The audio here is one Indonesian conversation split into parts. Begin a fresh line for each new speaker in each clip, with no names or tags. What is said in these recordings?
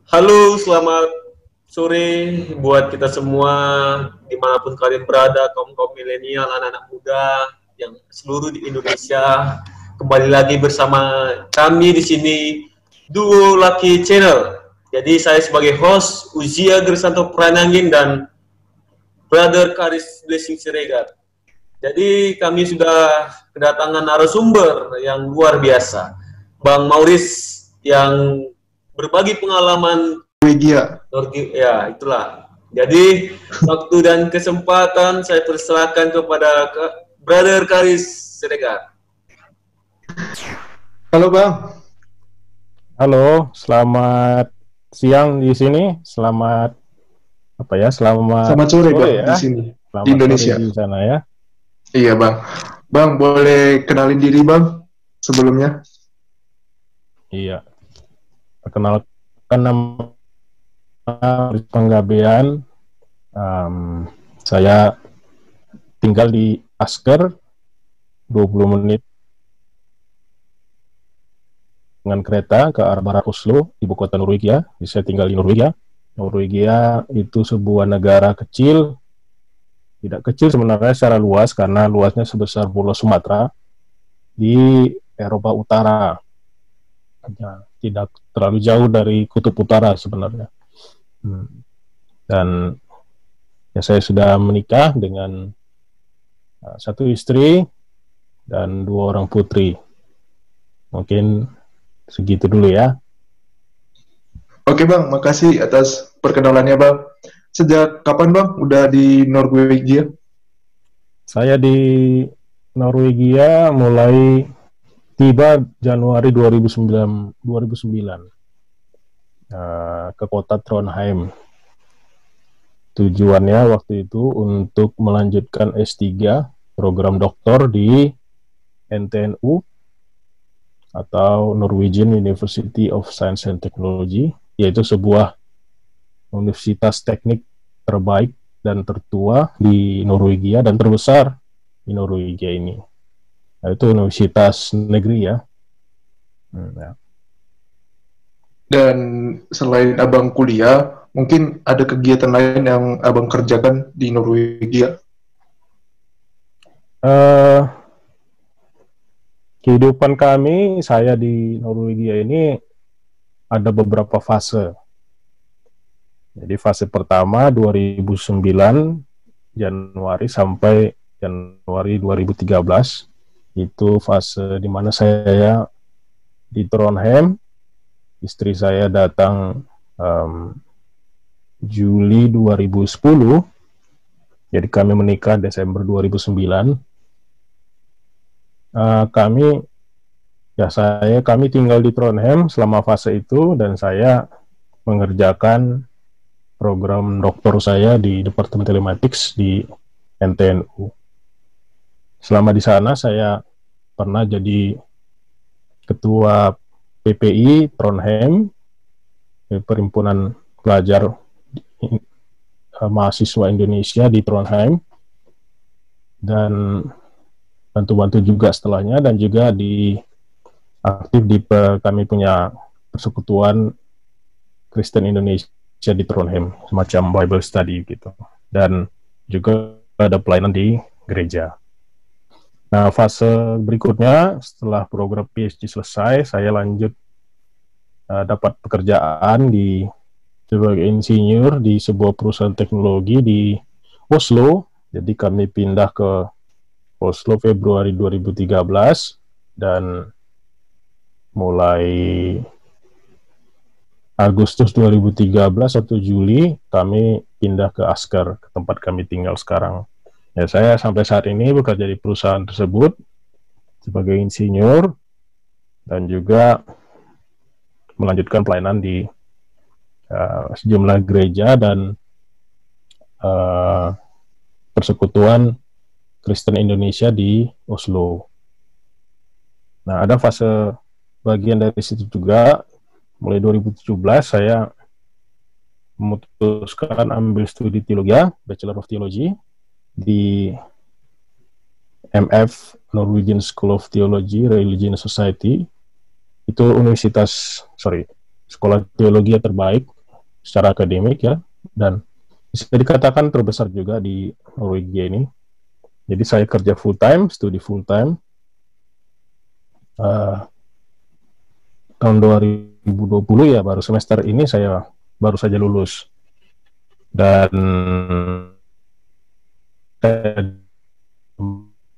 Halo, selamat sore buat kita semua dimanapun kalian berada, kaum-kaum milenial, anak-anak muda yang seluruh di Indonesia. Kembali lagi bersama kami di sini Duo Lucky Channel. Jadi saya sebagai host Uzia Gersanto Pranangin dan Brother Karis Blessing Siregar. Jadi kami sudah kedatangan narasumber yang luar biasa, Bang Mauris yang berbagi pengalaman
Norwegia.
Ya, itulah. Jadi waktu dan kesempatan saya persilakan kepada Brother Karis Siregar.
Halo Bang.
Halo, selamat siang di sini. Selamat
Selamat sore Bang
ya.
di sini.
Selamat
di Indonesia.
Di sana ya.
Iya Bang. Bang, boleh kenalin diri Bang sebelumnya?
Iya. Perkenalkan nama Panggabean. Saya tinggal di Asker, 20 menit dengan kereta ke arah barat Oslo, ibu kota Norwegia. Saya tinggal di Norwegia. Norwegia itu sebuah negara kecil, tidak kecil sebenarnya secara luas karena luasnya sebesar Pulau Sumatera di Eropa Utara. Tidak terlalu jauh dari kutub utara sebenarnya. Dan ya saya sudah menikah dengan satu istri dan 2 orang putri. Mungkin segitu dulu ya.
Oke Bang, makasih atas perkenalannya Bang. Sejak kapan Bang udah di Norwegia?
Saya di Norwegia mulai tiba Januari 2009 ke kota Trondheim. Tujuannya waktu itu untuk melanjutkan S3 program doktor di NTNU atau Norwegian University of Science and Technology, yaitu sebuah universitas teknik terbaik dan tertua di Norwegia dan terbesar di Norwegia ini. Nah, itu universitas negeri ya.
Dan selain Abang kuliah, mungkin ada kegiatan lain yang Abang kerjakan di Norwegia?
Kehidupan kami, saya di Norwegia ini ada beberapa fase. Jadi fase pertama 2009 Januari sampai Januari 2013 itu fase di mana saya di Trondheim, istri saya datang Juli 2010, jadi kami menikah Desember 2009. Kami tinggal di Trondheim selama fase itu dan saya mengerjakan program doktor saya di Departemen Telematics di NTNU. Selama di sana saya pernah jadi ketua PPI Trondheim, Perhimpunan Pelajar Mahasiswa Indonesia di Trondheim, dan bantu-bantu juga setelahnya, dan juga kami punya persekutuan Kristen Indonesia di Trondheim, semacam Bible study gitu, dan juga ada pelayanan di gereja. Nah, fase berikutnya setelah program PhD selesai, saya lanjut dapat pekerjaan sebagai insinyur di sebuah perusahaan teknologi di Oslo. Jadi kami pindah ke Oslo Februari 2013 dan mulai Agustus 2013 atau Juli kami pindah ke Asker, ke tempat kami tinggal sekarang. Ya, saya sampai saat ini bekerja di perusahaan tersebut sebagai insinyur dan juga melanjutkan pelayanan di sejumlah gereja dan persekutuan Kristen Indonesia di Oslo. Nah, ada fase bagian dari situ juga. Mulai 2017 saya memutuskan ambil studi teologi, Bachelor of Theology di MF Norwegian School of Theology, Religion Society. Itu sekolah teologi yang terbaik secara akademik ya, dan bisa dikatakan terbesar juga di Norwegia ini. Jadi saya kerja full time, studi full time. Tahun 2020 ya, baru semester ini saya baru saja lulus. Dan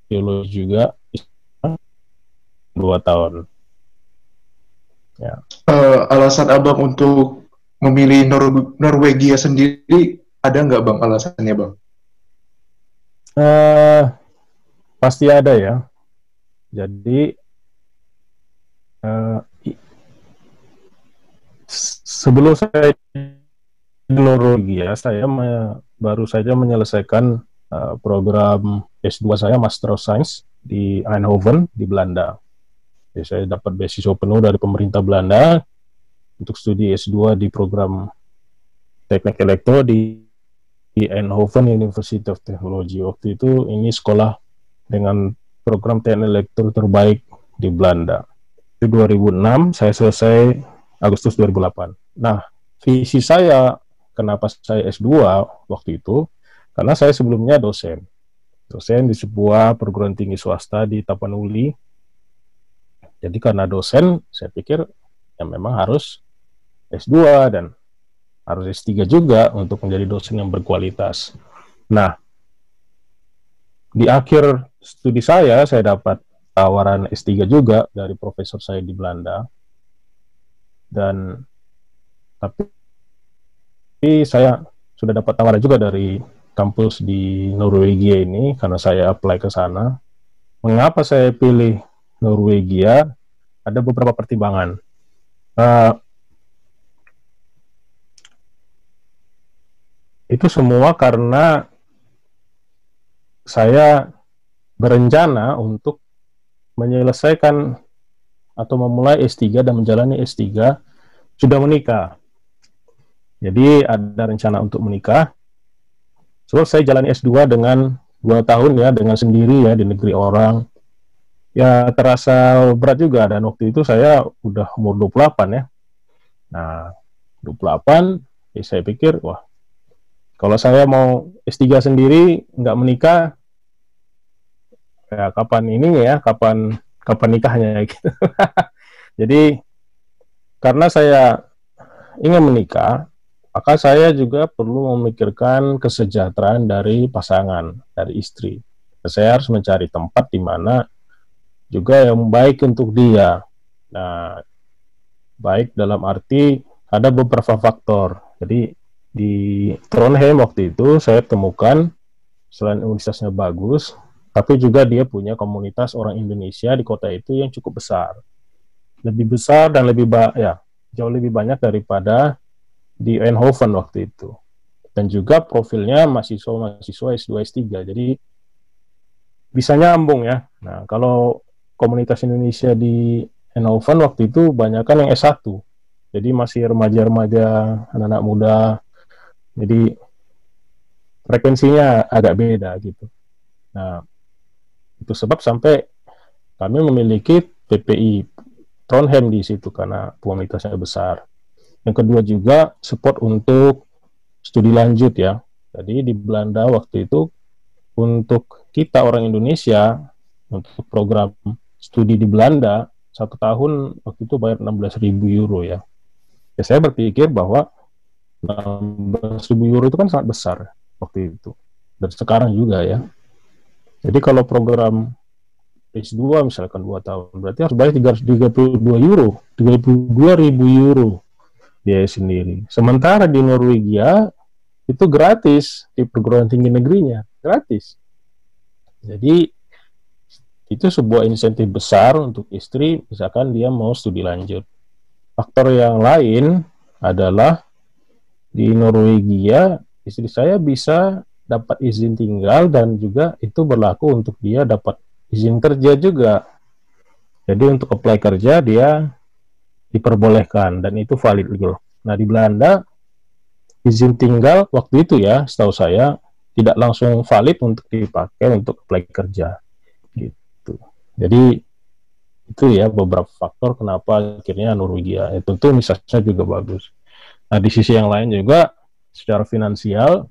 teologi juga 2 tahun. Ya.
Alasan abang untuk memilih Norwegia sendiri ada nggak bang alasannya bang?
Pasti ada ya. Jadi sebelum saya di Norwegia, saya baru saja menyelesaikan program S2 saya Master of Science di Eindhoven di Belanda. Jadi saya dapat beasiswa penuh dari pemerintah Belanda untuk studi S2 di program Teknik Elektro di Eindhoven University of Technology. Waktu itu ini sekolah dengan program teknik elektro terbaik di Belanda. Di 2006 saya selesai Agustus 2008. Nah, visi saya kenapa saya S2 waktu itu, karena saya sebelumnya dosen di sebuah perguruan tinggi swasta di Tapanuli. Jadi karena dosen, saya pikir ya memang harus S2 dan harus S3 juga untuk menjadi dosen yang berkualitas. Nah, di akhir studi saya dapat tawaran S3 juga dari profesor saya di Belanda. Dan tapi saya sudah dapat tawaran juga dari kampus di Norwegia ini karena saya apply ke sana. Mengapa saya pilih Norwegia? Ada beberapa pertimbangan. Itu semua karena saya berencana untuk menyelesaikan atau memulai S3 dan menjalani S3 sudah menikah. Jadi ada rencana untuk menikah. So saya jalani S2 dengan 2 tahun ya, dengan sendiri ya di negeri orang. Ya terasa berat juga, dan waktu itu saya udah umur 28 ya. Nah, 28 ya saya pikir, wah, kalau saya mau S3 sendiri nggak menikah, ya kapan nikahnya gitu. Jadi karena saya ingin menikah, maka saya juga perlu memikirkan kesejahteraan dari pasangan, dari istri. Saya harus mencari tempat di mana juga yang baik untuk dia. Nah, baik dalam arti ada beberapa faktor. Jadi di Trondheim waktu itu saya temukan selain universitasnya bagus, tapi juga dia punya komunitas orang Indonesia di kota itu yang cukup besar. Lebih besar dan jauh lebih banyak daripada di Eindhoven waktu itu. Dan juga profilnya mahasiswa S2, S3. Jadi bisa nyambung ya. Nah, kalau komunitas Indonesia di Eindhoven waktu itu banyakkan yang S1. Jadi masih remaja-remaja, anak-anak muda. Jadi frekuensinya agak beda gitu. Nah, itu sebab sampai kami memiliki PPI Trondheim di situ karena komunitasnya besar. Yang kedua juga support untuk studi lanjut ya. Jadi di Belanda waktu itu untuk kita orang Indonesia untuk program studi di Belanda 1 tahun waktu itu bayar 16.000 euro ya. Ya saya berpikir bahwa 16.000 euro itu kan sangat besar waktu itu. Dan sekarang juga ya. Jadi kalau program S2 misalkan 2 tahun, berarti harus bayar 32 euro, 32.000 euro biaya sendiri. Sementara di Norwegia itu gratis di perguruan tinggi negerinya, gratis. Jadi itu sebuah insentif besar untuk istri, misalkan dia mau studi lanjut. Faktor yang lain adalah di Norwegia istri saya bisa dapat izin tinggal dan juga itu berlaku untuk dia dapat izin kerja juga. Jadi untuk apply kerja dia diperbolehkan dan itu valid legal. Nah di Belanda izin tinggal waktu itu ya setahu saya tidak langsung valid untuk dipakai untuk apply kerja gitu. Jadi itu ya beberapa faktor kenapa akhirnya Norwegia. Tentu misalnya juga bagus. Nah, di sisi yang lain juga secara finansial,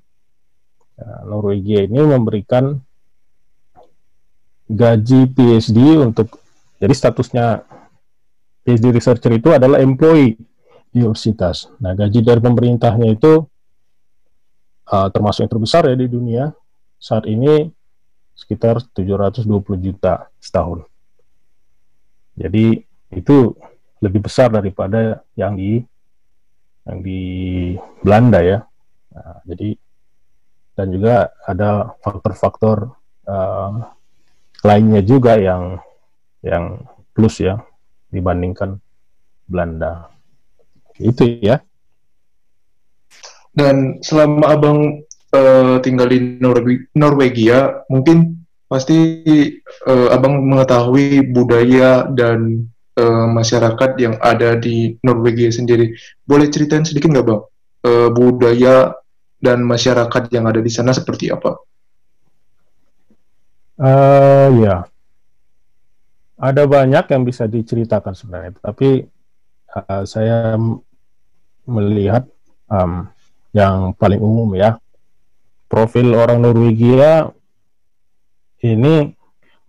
Norwegia ini memberikan gaji PhD untuk, jadi statusnya PhD researcher itu adalah employee di universitas. Nah, gaji dari pemerintahnya itu termasuk yang terbesar ya di dunia. Saat ini sekitar 720 juta setahun. Jadi itu lebih besar daripada yang di Belanda ya. Nah, jadi dan juga ada faktor-faktor lainnya juga yang plus ya dibandingkan Belanda. Itu ya.
Dan selama abang tinggal di Norwegia, mungkin pasti abang mengetahui budaya dan masyarakat yang ada di Norwegia sendiri. Boleh ceritain sedikit nggak bang, budaya dan masyarakat yang ada di sana seperti apa?
Ya, ada banyak yang bisa diceritakan sebenarnya, tapi saya melihat yang paling umum ya, profil orang Norwegia ini,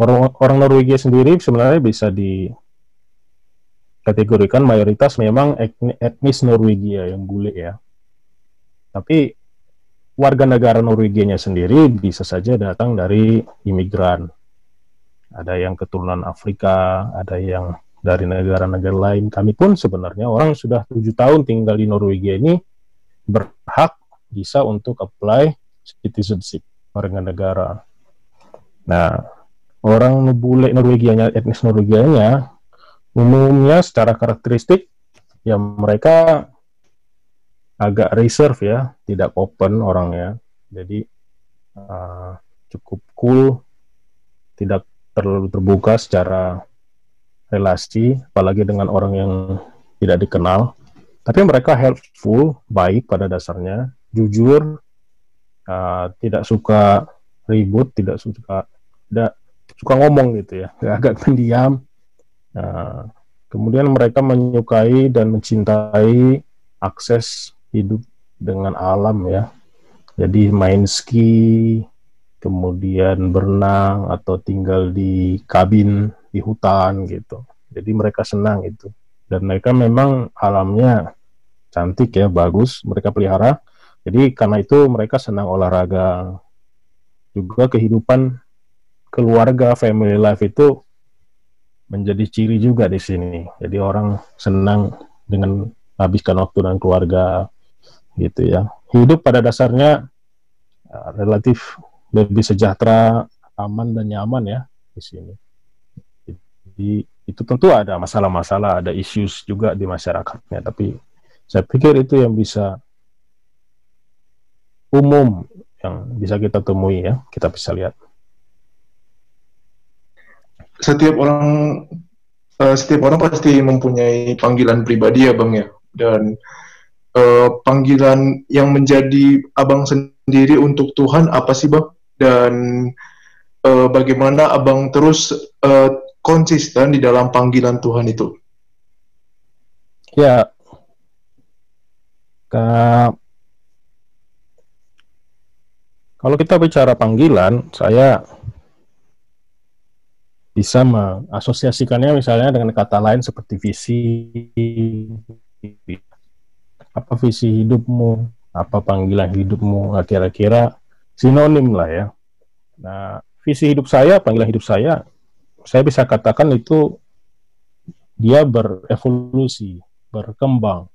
orang Norwegia sendiri sebenarnya bisa dikategorikan mayoritas memang etnis Norwegia yang bule ya. Tapi warga negara Norwegianya sendiri bisa saja datang dari imigran. Ada yang keturunan Afrika, ada yang dari negara-negara lain. Kami pun sebenarnya orang sudah 7 tahun tinggal di Norwegia ini berhak bisa untuk apply citizenship warga negara. Nah, orang bule Norwegianya, etnis Norwegianya, umumnya secara karakteristik ya mereka agak reserve ya, tidak open orangnya. Jadi cukup cool, tidak terlalu terbuka secara relasi, apalagi dengan orang yang tidak dikenal. Tapi mereka helpful, baik pada dasarnya, jujur, tidak suka ribut, tidak suka ngomong gitu ya, agak pendiam. Kemudian mereka menyukai dan mencintai akses hidup dengan alam ya. Jadi main ski, kemudian berenang atau tinggal di kabin di hutan gitu. Jadi mereka senang itu. Dan mereka memang alamnya cantik ya, bagus, mereka pelihara. Jadi karena itu mereka senang olahraga. Juga kehidupan keluarga, family life itu menjadi ciri juga di sini. Jadi orang senang dengan habiskan waktu dengan keluarga gitu ya. Hidup pada dasarnya relatif lebih sejahtera, aman dan nyaman ya di sini. Jadi itu tentu ada masalah-masalah, ada issues juga di masyarakatnya, tapi saya pikir itu yang bisa umum yang bisa kita temui ya, kita bisa lihat.
Setiap orang pasti mempunyai panggilan pribadi ya bang ya, dan panggilan yang menjadi abang sendiri untuk Tuhan apa sih bang? Dan bagaimana abang terus konsisten di dalam panggilan Tuhan itu?
Ya, kalau kita bicara panggilan, saya bisa mengasosiasikannya misalnya dengan kata lain seperti visi. Apa visi hidupmu? Apa panggilan hidupmu? Nah, kira-kira sinonim lah ya. Nah, visi hidup saya, panggilan hidup saya bisa katakan itu dia berevolusi, berkembang.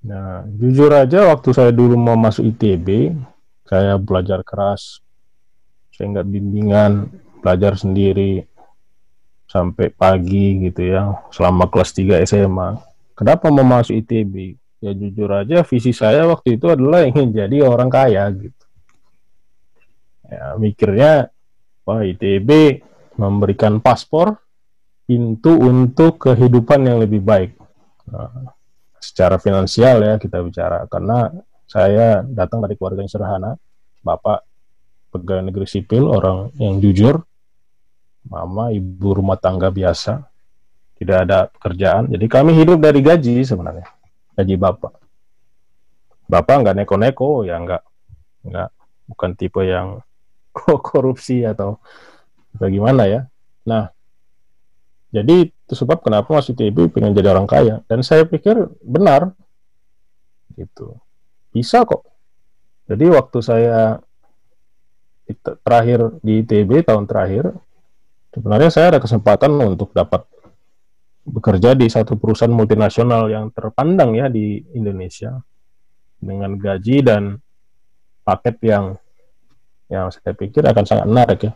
Nah, jujur aja waktu saya dulu mau masuk ITB, saya belajar keras, saya nggak bimbingan, belajar sendiri sampai pagi gitu ya, selama kelas 3 SMA. Kenapa mau masuk ITB? Ya jujur aja visi saya waktu itu adalah ingin jadi orang kaya gitu. Ya, mikirnya, wah ITB memberikan paspor, pintu untuk kehidupan yang lebih baik. Nah, secara finansial ya kita bicara, karena saya datang dari keluarga yang sederhana, bapak pegawai negeri sipil, orang yang jujur, mama ibu rumah tangga biasa, tidak ada pekerjaan, jadi kami hidup dari gaji sebenarnya, gaji bapak. Bapak nggak neko-neko ya, nggak bukan tipe yang korupsi atau bagaimana ya. Nah, jadi itu sebab kenapa Mas ITB pengen jadi orang kaya, dan saya pikir benar gitu, bisa kok. Jadi waktu saya terakhir di ITB tahun terakhir, sebenarnya saya ada kesempatan untuk dapat bekerja di satu perusahaan multinasional yang terpandang ya di Indonesia, dengan gaji dan paket yang saya pikir akan sangat menarik ya.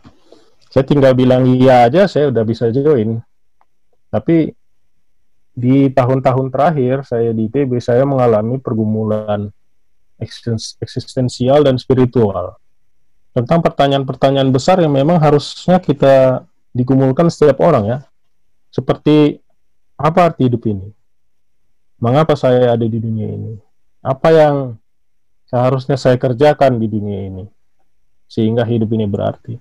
Saya tinggal bilang iya aja, saya udah bisa join. Tapi di tahun-tahun terakhir saya di ITB, saya mengalami pergumulan eksistensial dan spiritual tentang pertanyaan-pertanyaan besar yang memang harusnya kita digumulkan setiap orang ya. Seperti, apa arti hidup ini? Mengapa saya ada di dunia ini? Apa yang seharusnya saya kerjakan di dunia ini sehingga hidup ini berarti?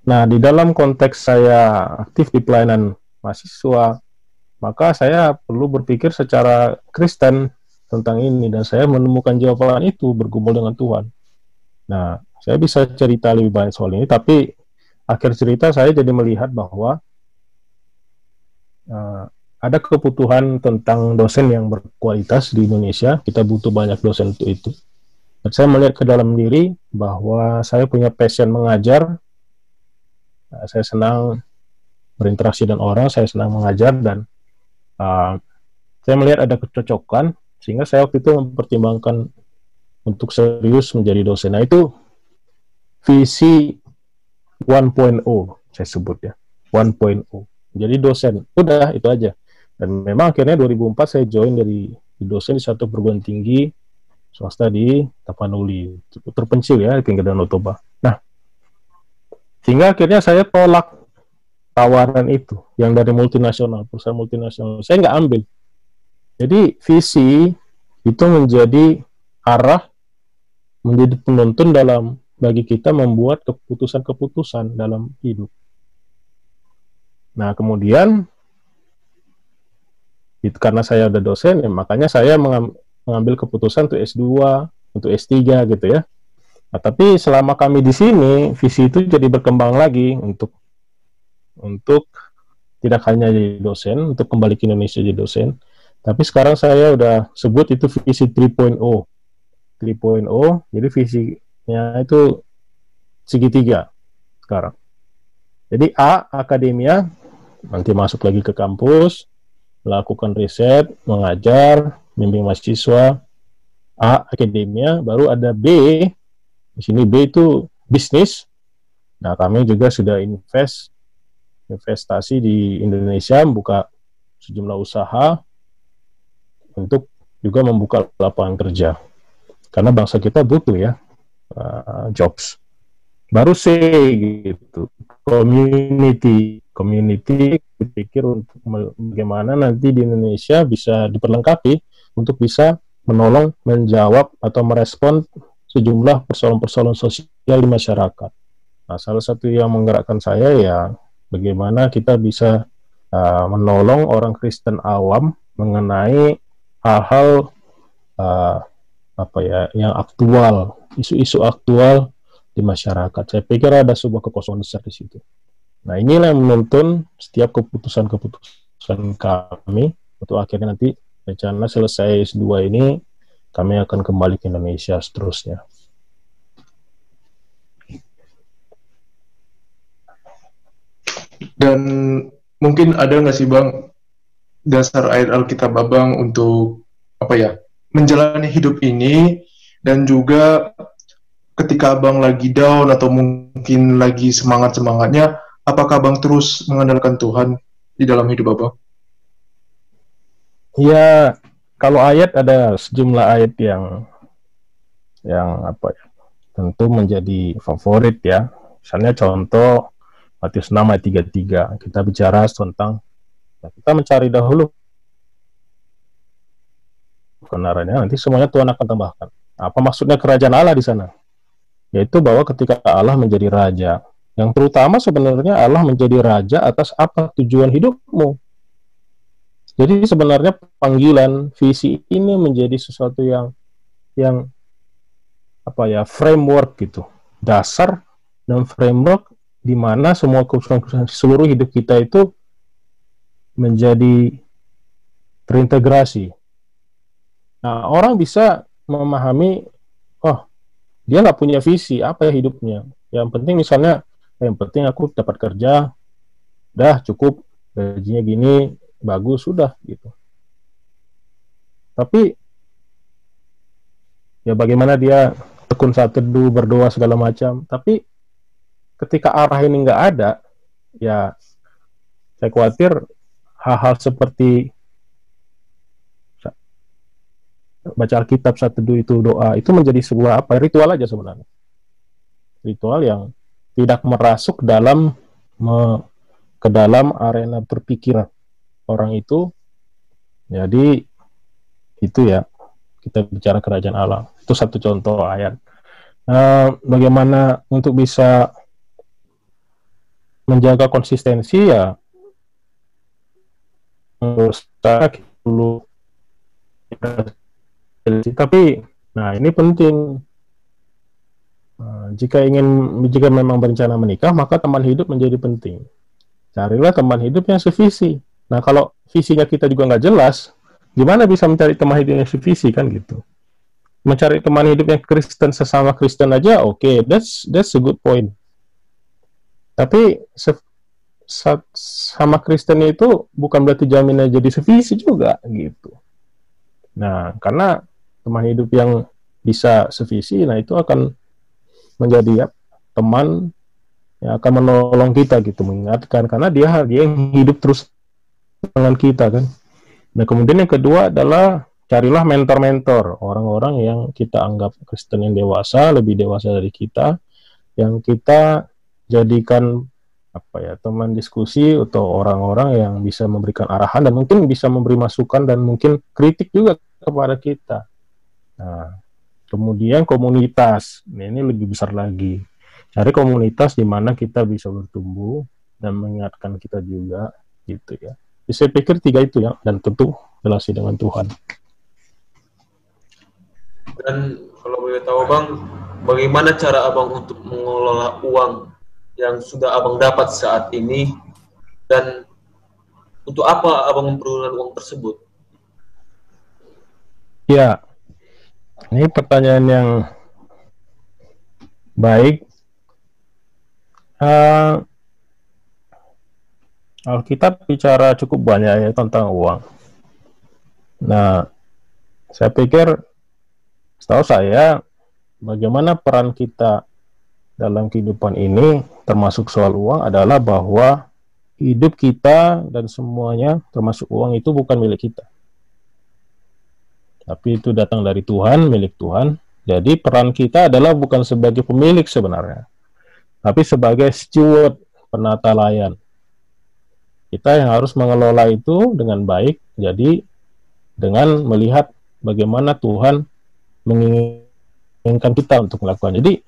Nah, di dalam konteks saya aktif di pelayanan mahasiswa, maka saya perlu berpikir secara Kristen tentang ini, dan saya menemukan jawaban itu bergumul dengan Tuhan. Nah, saya bisa cerita lebih banyak soal ini, tapi akhir cerita saya jadi melihat bahwa ada kebutuhan tentang dosen yang berkualitas di Indonesia. Kita butuh banyak dosen untuk itu. Dan saya melihat ke dalam diri bahwa saya punya passion mengajar. Saya senang berinteraksi dengan orang, saya senang mengajar, dan saya melihat ada kecocokan, sehingga saya waktu itu mempertimbangkan untuk serius menjadi dosen. Nah, itu visi 1.0 saya sebut ya, 1.0. Jadi dosen, udah itu aja. Dan memang akhirnya 2004 saya join dari dosen di satu perguruan tinggi swasta di Tapanuli, terpencil ya di pinggir Danau Toba. Nah, sehingga akhirnya saya tolak tawaran itu yang dari multinasional, perusahaan multinasional. Saya nggak ambil. Jadi visi itu menjadi arah, menjadi penuntun dalam bagi kita membuat keputusan-keputusan dalam hidup. Nah, kemudian itu karena saya ada dosen, ya, makanya saya mengambil keputusan untuk S2, untuk S3 gitu ya. Nah, tapi selama kami di sini, visi itu jadi berkembang lagi untuk tidak hanya jadi dosen, untuk kembali ke Indonesia jadi dosen, tapi sekarang saya udah sebut itu visi 3.0. 3.0, jadi visinya itu segitiga sekarang. Jadi A, akademia, nanti masuk lagi ke kampus, melakukan riset, mengajar, bimbing mahasiswa. A, akademia. Baru ada B, di sini B itu bisnis. Nah, kami juga sudah investasi di Indonesia, membuka sejumlah usaha untuk juga membuka lapangan kerja. Karena bangsa kita butuh ya jobs. Baru C gitu, community dipikir untuk bagaimana nanti di Indonesia bisa diperlengkapi untuk bisa menolong, menjawab atau merespon sejumlah persoalan-persoalan sosial di masyarakat. Nah, salah satu yang menggerakkan saya ya bagaimana kita bisa menolong orang Kristen awam mengenai hal-hal yang aktual, isu-isu aktual di masyarakat. Saya pikir ada sebuah kekosongan besar di situ. Nah, inilah yang menuntun setiap keputusan kami untuk akhirnya nanti rencana selesai S2 ini kami akan kembali ke Indonesia seterusnya.
Dan mungkin ada nggak sih Bang dasar ayat Alkitab Abang untuk menjalani hidup ini, dan juga ketika Abang lagi down atau mungkin lagi semangat-semangatnya, apakah Abang terus mengandalkan Tuhan di dalam hidup Abang?
Ya, kalau ayat ada sejumlah ayat yang tentu menjadi favorit ya. Misalnya contoh Matius 6 ayat 33, kita bicara tentang kita mencari dahulu kebenarannya, nanti semuanya Tuhan akan tambahkan. Apa maksudnya kerajaan Allah di sana? Yaitu bahwa ketika Allah menjadi raja, yang terutama sebenarnya Allah menjadi raja atas apa tujuan hidupmu. Jadi sebenarnya panggilan visi ini menjadi sesuatu yang yang apa ya, framework gitu, dasar dan framework di mana semua keputusan seluruh hidup kita itu menjadi terintegrasi. Nah, orang bisa memahami, oh dia nggak punya visi apa ya hidupnya. Yang penting misalnya, yang penting aku dapat kerja, dah cukup, gajinya gini, bagus, sudah gitu. Tapi ya bagaimana dia tekun saat teduh, berdoa segala macam. Tapi ketika arah ini nggak ada, ya saya khawatir hal-hal seperti baca Alkitab saat teduh itu, doa itu menjadi sebuah apa, ritual aja sebenarnya, ritual yang tidak merasuk dalam ke dalam arena berpikir orang itu. Jadi itu ya, kita bicara kerajaan Allah, itu satu contoh ayat. Bagaimana untuk bisa menjaga konsistensi, ya menurut saya dulu. Tapi, nah ini penting. Jika memang berencana menikah, maka teman hidup menjadi penting. Carilah teman hidup yang sevisi. Nah, kalau visinya kita juga nggak jelas, gimana bisa mencari teman hidup yang sevisi, kan gitu. Mencari teman hidup yang Kristen, sesama Kristen aja, oke, that's a good point. Tapi sama Kristen itu bukan berarti jaminnya jadi sevisi juga, gitu. Nah, karena teman hidup yang bisa sevisi, nah itu akan menjadi ya, teman yang akan menolong kita gitu, mengingatkan, karena dia yang hidup terus dengan kita kan. Nah, kemudian yang kedua adalah carilah mentor-mentor, orang-orang yang kita anggap Kristen yang dewasa, lebih dewasa dari kita, yang kita jadikan apa ya, teman diskusi atau orang-orang yang bisa memberikan arahan dan mungkin bisa memberi masukan dan mungkin kritik juga kepada kita. Nah, kemudian komunitas, ini lebih besar lagi. Cari komunitas di mana kita bisa bertumbuh dan mengingatkan kita juga, gitu ya. Jadi saya pikir 3 itu ya, dan tentu relasi dengan Tuhan.
Dan kalau boleh tahu Bang, bagaimana cara Abang untuk mengelola uang yang sudah Abang dapat saat ini, dan untuk apa Abang mempergunakan uang tersebut?
Ya, ini pertanyaan yang baik. Alkitab bicara cukup banyak ya tentang uang. Nah, saya pikir, setahu saya, bagaimana peran kita dalam kehidupan ini, termasuk soal uang, adalah bahwa hidup kita dan semuanya, termasuk uang, itu bukan milik kita. Tapi itu datang dari Tuhan, milik Tuhan. Jadi peran kita adalah bukan sebagai pemilik sebenarnya, tapi sebagai steward, penata layan. Kita yang harus mengelola itu dengan baik, jadi dengan melihat bagaimana Tuhan menginginkan kita untuk melakukan. Jadi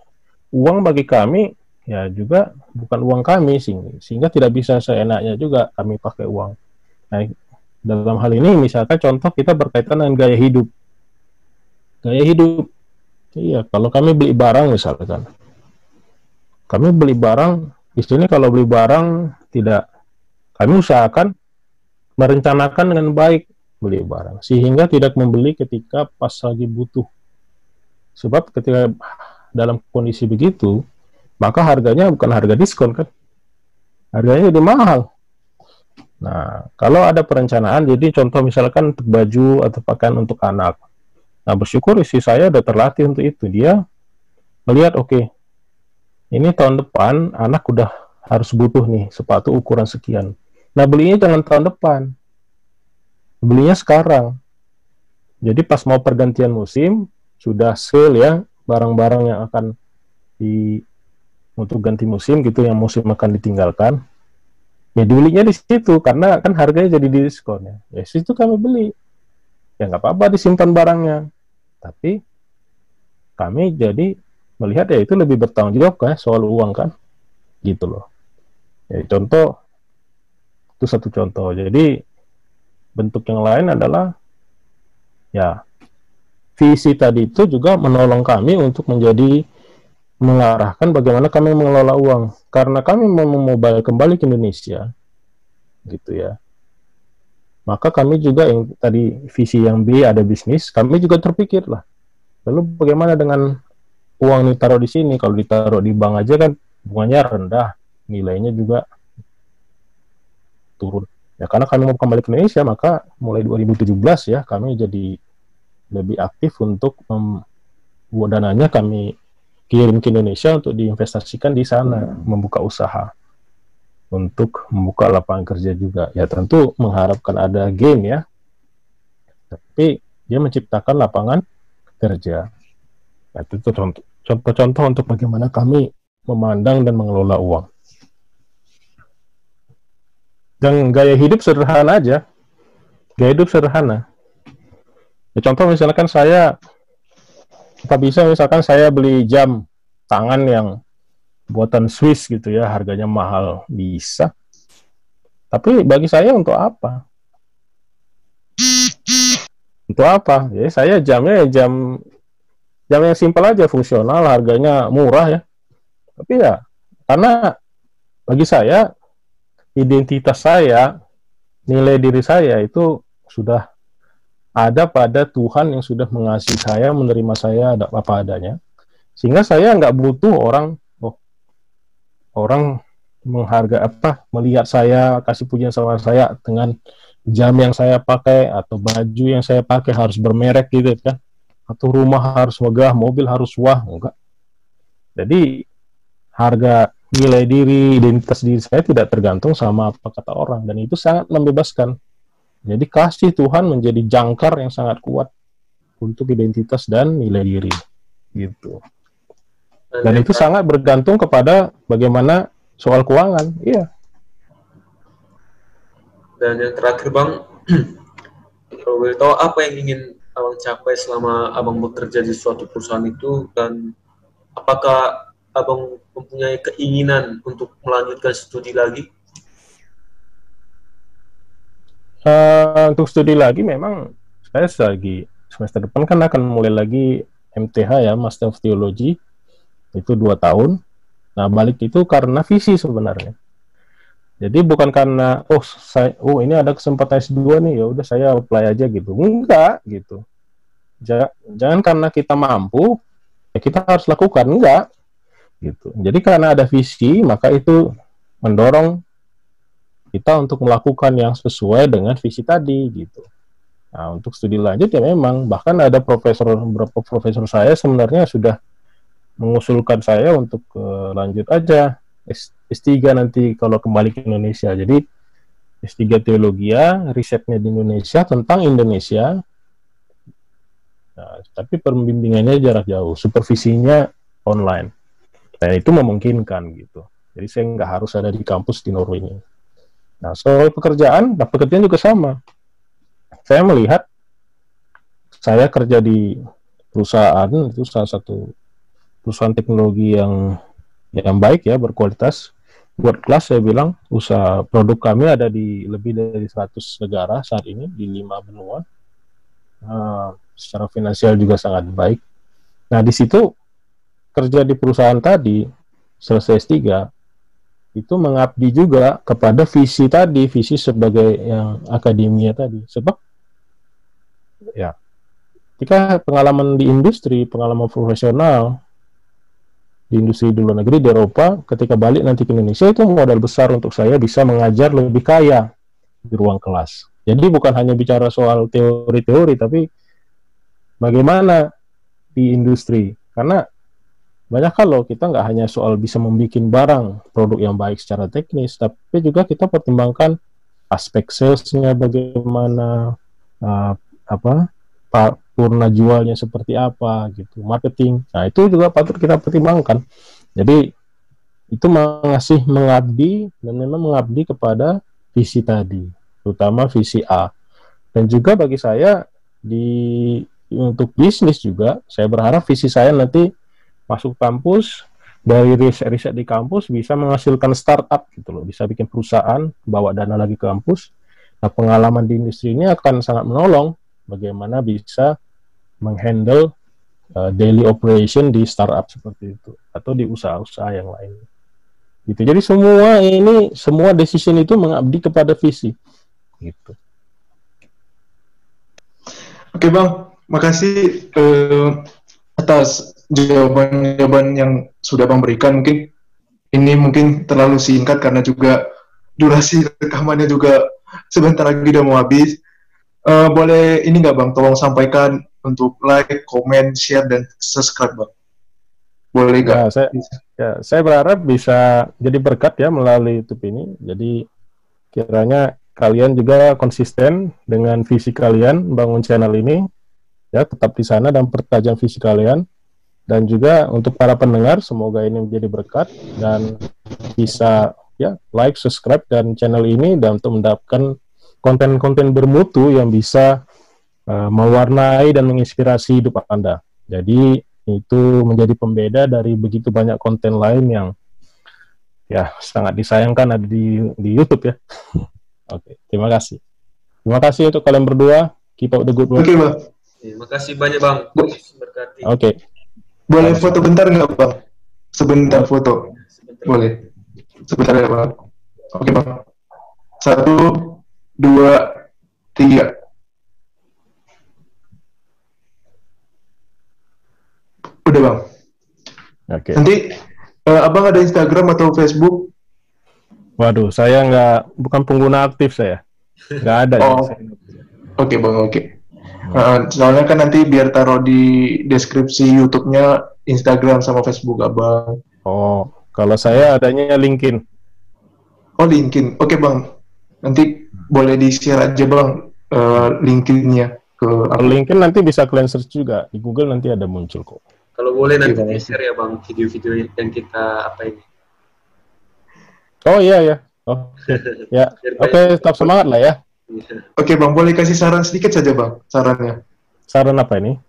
uang bagi kami ya juga bukan uang kami, sehingga tidak bisa seenaknya juga kami pakai uang. Nah, dalam hal ini misalkan contoh kita berkaitan dengan gaya hidup. Gaya hidup, iya, kalau kami beli barang misalkan, kami beli barang, di sini kalau beli barang tidak, kami usahakan merencanakan dengan baik beli barang, sehingga tidak membeli ketika pas lagi butuh. Sebab ketika dalam kondisi begitu, maka harganya bukan harga diskon kan, harganya jadi mahal. Nah, kalau ada perencanaan, jadi contoh misalkan untuk baju atau pakaian untuk anak. Nah, bersyukur istri saya udah terlatih untuk itu. Dia melihat, oke, ini tahun depan anak udah harus butuh nih sepatu ukuran sekian. Nah, belinya jangan tahun depan, belinya sekarang. Jadi pas mau pergantian musim, sudah sale ya, barang-barang yang akan untuk ganti musim gitu, yang musim akan ditinggalkan. Ya dibelinya di situ, karena kan harganya jadi diskon ya. Ya situ kami beli. Ya nggak apa-apa disimpan barangnya. Tapi kami jadi melihat ya itu lebih bertanggung jawab kan soal uang kan. Gitu loh. Ya contoh, itu satu contoh. Jadi bentuk yang lain adalah ya visi tadi itu juga menolong kami untuk mengarahkan bagaimana kami mengelola uang. Karena kami mau memobile kembali ke Indonesia, gitu ya. Maka kami juga yang tadi visi yang B ada bisnis, kami juga terpikir lah. Lalu bagaimana dengan uang ditaruh di sini? Kalau ditaruh di bank aja kan bunganya rendah, nilainya juga turun. Ya karena kami mau kembali ke Indonesia, maka mulai 2017 ya kami jadi lebih aktif untuk buat dananya kami kirim ke Indonesia untuk diinvestasikan di sana, membuka usaha untuk membuka lapangan kerja juga. Ya tentu mengharapkan ada gain ya, tapi dia menciptakan lapangan kerja. Nah, itu contoh-contoh untuk bagaimana kami memandang dan mengelola uang. Dan gaya hidup sederhana aja. Gaya hidup sederhana. Ya, contoh misalkan misalkan saya beli jam tangan yang buatan Swiss gitu ya, harganya mahal, bisa. Tapi bagi saya untuk apa? Untuk apa? Ya saya jamnya jam yang simpel aja, fungsional, harganya murah ya. Tapi ya karena bagi saya identitas saya, nilai diri saya itu sudah ada pada Tuhan yang sudah mengasihi saya, menerima saya apa adanya. Sehingga saya nggak butuh orang melihat saya, kasih pujian sama saya dengan jam yang saya pakai atau baju yang saya pakai harus bermerek gitu kan. Atau rumah harus megah, mobil harus wah, enggak. Jadi harga nilai diri, identitas diri saya tidak tergantung sama apa kata orang, dan itu sangat membebaskan. Jadi kasih Tuhan menjadi jangkar yang sangat kuat untuk identitas dan nilai diri, gitu. Dan itu sangat bergantung kepada bagaimana soal keuangan, iya.
Dan yang terakhir Bang, kalau boleh tahu apa yang ingin Abang capai selama Abang bekerja di suatu perusahaan itu, dan apakah Abang mempunyai keinginan untuk melanjutkan studi lagi?
Untuk studi lagi memang saya lagi semester depan kan akan mulai lagi MTH ya, Master of Theology, itu 2 tahun. Nah balik itu karena visi sebenarnya. Jadi bukan karena ini ada kesempatan S2 nih, ya udah saya apply aja gitu. Enggak gitu. Jangan karena kita mampu ya kita harus lakukan, enggak gitu. Jadi karena ada visi maka itu mendorong kita untuk melakukan yang sesuai dengan visi tadi gitu. Nah, untuk studi lanjut ya memang bahkan ada beberapa profesor saya sebenarnya sudah mengusulkan saya untuk lanjut aja S3 nanti kalau kembali ke Indonesia. Jadi S3 teologi, risetnya di Indonesia tentang Indonesia. Nah, tapi pembimbingannya jarak jauh, supervisinya online. Dan itu memungkinkan gitu. Jadi saya nggak harus ada di kampus di Norway. Nah, soal pekerjaan juga sama. Saya melihat saya kerja di perusahaan itu salah satu perusahaan teknologi yang baik ya, berkualitas, world class saya bilang. Usaha produk kami ada di lebih dari 100 negara saat ini di 5 benua. Secara finansial juga sangat baik. Nah, di situ kerja di perusahaan tadi selesai S3 itu mengabdi juga kepada visi tadi, visi sebagai yang akademia tadi. Sebab ya ketika pengalaman di industri, pengalaman profesional di industri di luar negeri, di Eropa, ketika balik nanti ke Indonesia itu modal besar untuk saya bisa mengajar lebih kaya di ruang kelas. Jadi bukan hanya bicara soal teori-teori, tapi bagaimana di industri. Karena banyak kalau kita nggak hanya soal bisa membuat barang, produk yang baik secara teknis, tapi juga kita pertimbangkan aspek salesnya bagaimana, purna jualnya seperti apa, gitu, marketing. Nah itu juga patut kita pertimbangkan. Jadi itu mengabdi dan memang mengabdi kepada visi tadi, terutama visi A. Dan juga bagi saya untuk bisnis juga, saya berharap visi saya nanti masuk kampus, dari riset di kampus bisa menghasilkan startup gitu loh, bisa bikin perusahaan, bawa dana lagi ke kampus. Nah, pengalaman di industri ini akan sangat menolong bagaimana bisa menghandle daily operation di startup seperti itu atau di usaha-usaha yang lain. Gitu. Jadi semua decision itu mengabdi kepada visi. Gitu.
Oke Bang, makasih atas jawaban yang sudah Bang berikan. Mungkin terlalu singkat karena juga durasi rekamannya juga sebentar lagi udah mau habis. Boleh ini nggak Bang, tolong sampaikan untuk like, comment, share, dan subscribe Bang. Boleh nggak?
Saya berharap bisa jadi berkat ya melalui YouTube ini. Jadi kiranya kalian juga konsisten dengan visi kalian bangun channel ini, ya tetap di sana dan pertajam visi kalian. Dan juga untuk para pendengar, semoga ini menjadi berkat dan bisa ya like, subscribe dan channel ini dan untuk mendapatkan konten-konten bermutu yang bisa mewarnai dan menginspirasi hidup Anda. Jadi itu menjadi pembeda dari begitu banyak konten lain yang ya sangat disayangkan ada di YouTube ya. Oke, terima kasih. Terima kasih untuk kalian berdua. Keep up the good work.
Oke Bang.
Terima kasih banyak Bang. Berkati.
Oke.
Boleh foto bentar nggak Bang? Sebentar foto. Boleh. Sebentar ya Bang. Oke Bang. 1, 2, 3. Udah Bang.
Oke.
Nanti Abang ada Instagram atau Facebook?
Waduh, saya bukan pengguna aktif saya. Nggak ada.
Oh. Oke Bang, oke. Soalnya kan nanti biar taruh di deskripsi YouTube-nya Instagram sama Facebook Abang.
Oh, kalau saya adanya LinkedIn.
Oh, LinkedIn. Oke Bang. Nanti boleh di-share aja Bang LinkedIn-nya ke
Kalau LinkedIn nanti bisa kalian search juga. Di Google nanti ada muncul kok.
Kalau boleh nanti di-share ya Bang video-video yang kita ini.
Oh iya ya. Oh. Ya. Oke, tetap semangat lah ya.
Oke Bang, boleh kasih saran sedikit saja Bang, sarannya.
Saran apa ini?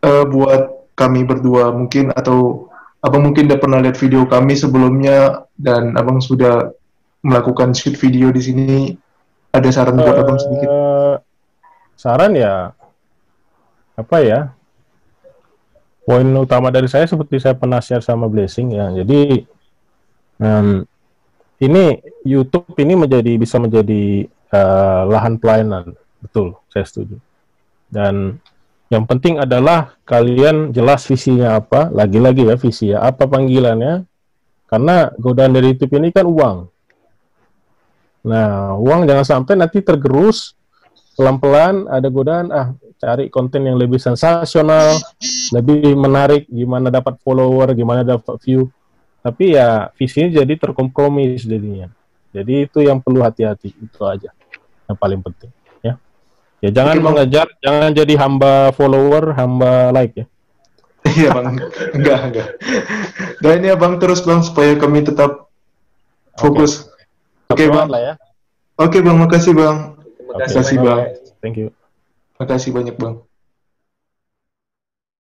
Buat kami berdua mungkin, atau Abang mungkin udah pernah lihat video kami sebelumnya dan Abang sudah melakukan shoot video di sini. Ada saran buat Abang sedikit?
Saran ya, apa ya? Poin utama dari saya seperti saya pernah share sama Blessing ya. Jadi ini YouTube ini bisa menjadi lahan pelayanan, betul, saya setuju. Dan yang penting adalah kalian jelas visinya apa, lagi-lagi ya visi ya, apa panggilannya, karena godaan dari YouTube ini kan uang. Nah, uang jangan sampai nanti tergerus, pelan-pelan ada godaan, cari konten yang lebih sensasional, lebih menarik, gimana dapat follower, gimana dapat view, tapi ya visinya jadi terkompromi jadinya. Jadi itu yang perlu hati-hati, itu aja yang paling penting ya. Ya jangan mengejar, jangan jadi hamba follower, hamba like ya.
Iya Bang, enggak. Dan ini Abang terus Bang supaya kami tetap fokus. Oke Bang.
Lah ya.
Oke Bang, makasih Bang.
Terima kasih Bang.
Thank you.
Makasih banyak Bang.